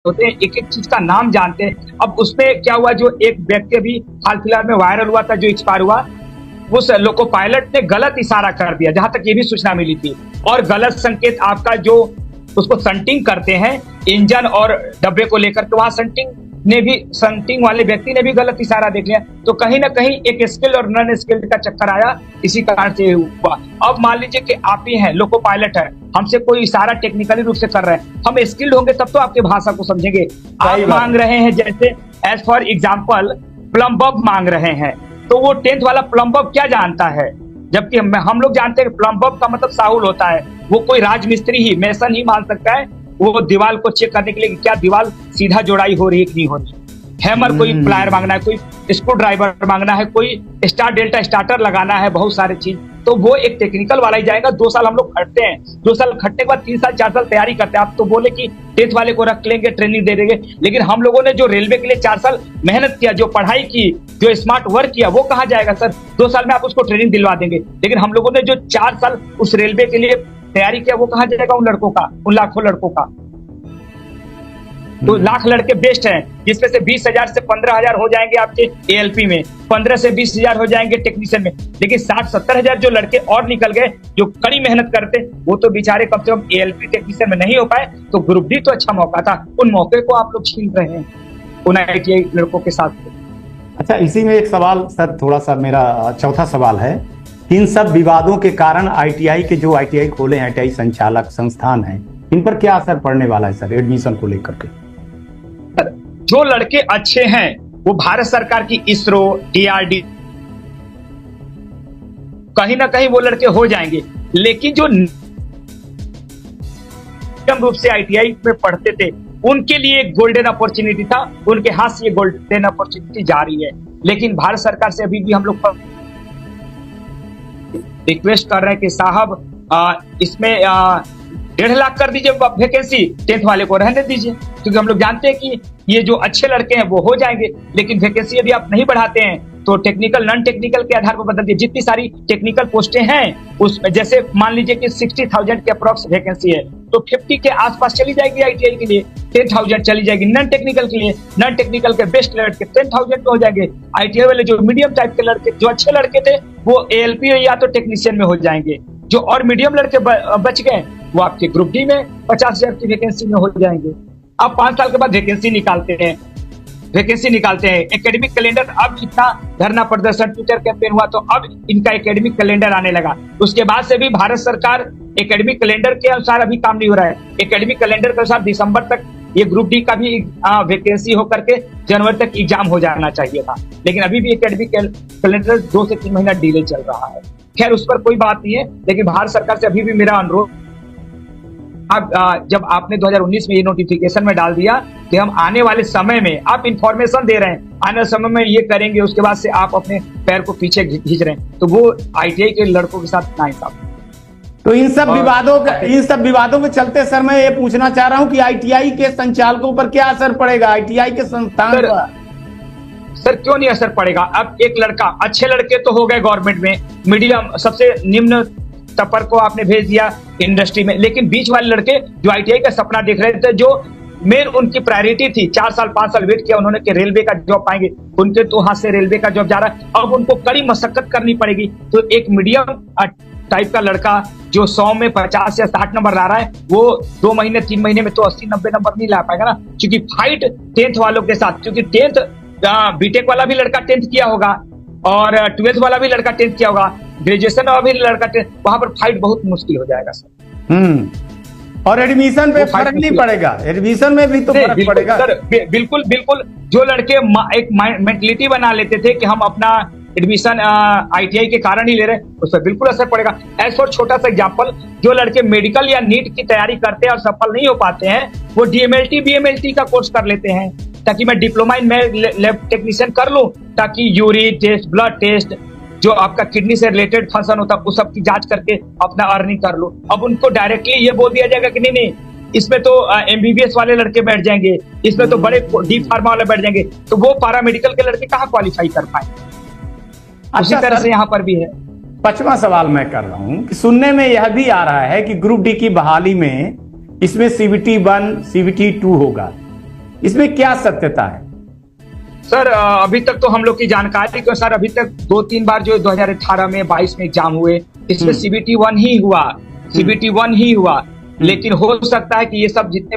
होते हैं, एक एक चीज का नाम जानते हैं। अब उसमें क्या हुआ, जो एक व्यक्ति अभी हाल फिलहाल में वायरल हुआ था, जो एक्सपायर हुआ, उस लोको पायलट ने गलत इशारा कर दिया, जहां तक ये भी सूचना मिली थी। और गलत संकेत आपका जो उसको संटिंग करते हैं इंजन और डब्बे को लेकर के, वहां संटिंग वाले व्यक्ति ने भी गलत इशारा देख लिया। तो कहीं ना कहीं एक स्किल्ड और नॉन स्किल्ड का चक्कर आया, इसी कारण से हुआ। अब मान लीजिए कि आप ही हैं, लोको पायलट है, हमसे कोई इशारा टेक्निकली रूप से कर रहे हैं, हम स्किल्ड होंगे तब तो आपके भाषा को समझेंगे। आप मांग रहे हैं जैसे एज फॉर एग्जाम्पल प्लम्बर मांग रहे हैं, तो वो 10th वाला प्लम्बर क्या जानता है, जबकि हम लोग जानते हैं प्लम्बर का मतलब साहुल होता है, वो कोई राजमिस्त्री ही, मेसन ही मान सकता है, वो दीवार को चेक करने के लिए क्या दीवार सीधा जोड़ाई हो रही है कि नहीं हो रही। हैमर कोई प्लायर मांगना है, कोई स्क्रू ड्राइवर मांगना है, कोई स्टार डेल्टा स्टार्टर लगाना है, बहुत सारे चीज, तो वो एक टेक्निकल वाला ही जाएगा। 2 साल हम लोग खटते हैं, 2 साल खटने के बाद 3 साल 4 साल तैयारी करते हैं। आप तो बोले कि 10th वाले को रख लेंगे, ट्रेनिंग दे देंगे, लेकिन हम लोगों ने जो रेलवे के लिए 4 साल मेहनत किया, जो पढ़ाई की, जो स्मार्ट वर्क किया, वो कहाँ जाएगा सर? 2 साल में आप उसको ट्रेनिंग दिलवा देंगे, लेकिन हम लोगों ने जो 4 साल उस रेलवे के लिए तैयारी किया, वो कहाँ जाएगा उन लड़कों का, उन लाखों लड़कों का? तो लाख लड़के बेस्ट हैं, जिसमें से 20,000 से 15,000 हो जाएंगे आपके एएलपी में, 15 से 20,000 हो जाएंगे टेक्नीशियन में, लेकिन 60-70,000 जो लड़के और निकल गए, जो कड़ी मेहनत करते, वो तो बेचारे कम से कम एएलपी टेक्नीशियन में नहीं हो पाए। तो ग्रुप डी तो अच्छा मौका था, उन मौके को आप लोग छीन रहे हैं उन ITI लड़कों के साथ। अच्छा, इसी में एक सवाल सर, थोड़ा सा मेरा चौथा सवाल है, इन सब विवादों के कारण ITI के जो ITI खोले हैं, ITI संचालक संस्थान है, इन पर क्या असर पड़ने वाला है सर एडमिशन को लेकर के? जो लड़के अच्छे हैं वो भारत सरकार की इसरो, DRD, कहीं ना कहीं वो लड़के हो जाएंगे, लेकिन जो नियम रूप से ITI में पढ़ते थे, उनके लिए एक गोल्डन अपॉर्चुनिटी था, उनके हाथ से ये गोल्डन अपॉर्चुनिटी जा रही है। लेकिन भारत सरकार से अभी भी हम लोग रिक्वेस्ट कर रहे हैं कि साहब इसमें 1.5 लाख कर दीजिए वैकेंसी, 10th वाले को रहने दीजिए, क्योंकि हम लोग जानते हैं कि ये जो अच्छे लड़के हैं वो हो जाएंगे, लेकिन वैकेंसी यदि आप नहीं बढ़ाते हैं तो टेक्निकल नॉन टेक्निकल के आधार पर बदल दिए। जितनी सारी टेक्निकल पोस्टें हैं उसमें, जैसे मान लीजिए कि 60,000 के अप्रॉक्स वैकेंसी है, तो 50 के आसपास चली जाएगी ITI के लिए, 10,000 चली जाएगी नॉन टेक्निकल के लिए, नॉन टेक्निकल के बेस्ट लड़के 10,000 पे हो जाएंगे। ITI वाले जो मीडियम टाइप के लड़के, जो अच्छे लड़के थे, वो ALP या तो टेक्नीशियन में हो जाएंगे। जो और मीडियम लड़के बच गए, वो आपके ग्रुप डी में 50,000 की वैकेंसी में हो जाएंगे। अब 5 साल के बाद वैकेंसी निकालते हैं, एकेडमिक कैलेंडर। अब इतना धरना प्रदर्शन, ट्विटर कैंपेन हुआ, तो अब इनका एकेडमिक कैलेंडर आने लगा। उसके बाद से भी भारत सरकार एकेडमिक कैलेंडर के अनुसार अभी काम नहीं हो रहा है। एकेडमिक कैलेंडर के अनुसार दिसंबर तक ये ग्रुप डी का भी वैकेंसी होकर के जनवरी तक एग्जाम हो जाना चाहिए था, लेकिन अभी भी एकेडमिक कैलेंडर 2 से 3 महीना डिले चल रहा है। खैर, उस पर कोई बात नहीं है, लेकिन भारत सरकार से अभी भी मेरा अनुरोध, जब आपने 2019 में ये नोटिफिकेशन में डाल दिया कि हम आने वाले समय में, आप इंफॉर्मेशन दे रहे हैं, आने वाले समय में ये करेंगे, उसके बाद से आप अपने पैर को पीछे खींच रहे हैं, तो वो ITI के लड़कों के साथ नाइंसाफी। तो इन सब विवादों के चलते सर मैं ये पूछना चाह रहा हूं कि ITI के संचालकों पर क्या असर पड़ेगा, ITI के संस्थान पर? सर क्यों नहीं असर पड़ेगा? अब एक लड़का, अच्छे लड़के तो हो गए गवर्नमेंट में, मीडियम सबसे निम्न टपर को आपने भेज दिया इंडस्ट्री में, लेकिन बीच वाले लड़के जो ITI का सपना देख रहे थे, जो मेन उनकी प्रायोरिटी थी, 4 साल 5 साल वेट किया उन्होंने कि रेलवे का जॉब पाएंगे, उनके तो हाथ से रेलवे का जॉब जा रहा है। अब उनको कड़ी मशक्कत करनी पड़ेगी। तो एक मीडियम टाइप का लड़का जो 100 में 50 या 60 नंबर ला रहा है, वो 2 महीने 3 महीने में तो 80-90 नंबर नहीं ला पाएगा ना, क्योंकि फाइट 10th वालों के साथ, क्योंकि 10th बीटेक वाला भी लड़का 10th किया होगा और 12th वाला भी लड़का 10th किया होगा, ग्रेजुएशन वाला भी लड़का 10th, वहां पर फाइट बहुत मुश्किल हो जाएगा सर। और एडमिशन पे फर्क नहीं पड़ेगा, एडमिशन में भी तो फर्क पड़ेगा सर। बिल्कुल बिल्कुल, जो लड़के एक मेंटलिटी बना लेते थे कि हम अपना एडमिशन ITI के कारण ही ले रहे हैं, उस पर बिल्कुल असर पड़ेगा। एज फॉर छोटा सा एग्जांपल, जो लड़के मेडिकल या नीट की तैयारी करते हैं और सफल नहीं हो पाते हैं, वो DMLT BMLT का कोर्स कर लेते हैं, ताकि मैं डिप्लोमा इन लैब टेक्नीशियन कर लूं, ताकि यूरिन टेस्ट, ब्लड टेस्ट, जो आपका किडनी से रिलेटेड फंक्शन होता है, उस सब की जांच करके अपना अर्निंग कर लो। अब उनको डायरेक्टली ये बोल दिया जाएगा कि नहीं, इसमें तो MBBS वाले लड़के बैठ जाएंगे, इसमें तो बड़े डी फार्मा वाले बैठ जाएंगे, तो वो पैरामेडिकल के लड़के कहाँ क्वालिफाई कर पाए। उसी तरह से यहाँ पर भी है। 5वां सवाल मैं कर रहा हूं कि सुनने में यह भी आ रहा है कि ग्रुप डी की बहाली में इसमें CBT 1 CBT 2 होगा, इसमें क्या सत्यता है? सर अभी तक तो हम लोग की जानकारी के अनुसार अभी तक 2-3 बार जो 2018 में 22 में एग्जाम हुए इसमें CBT 1 ही हुआ, CBT 1 ही हुआ। लेकिन हो सकता है कि ये सब जितने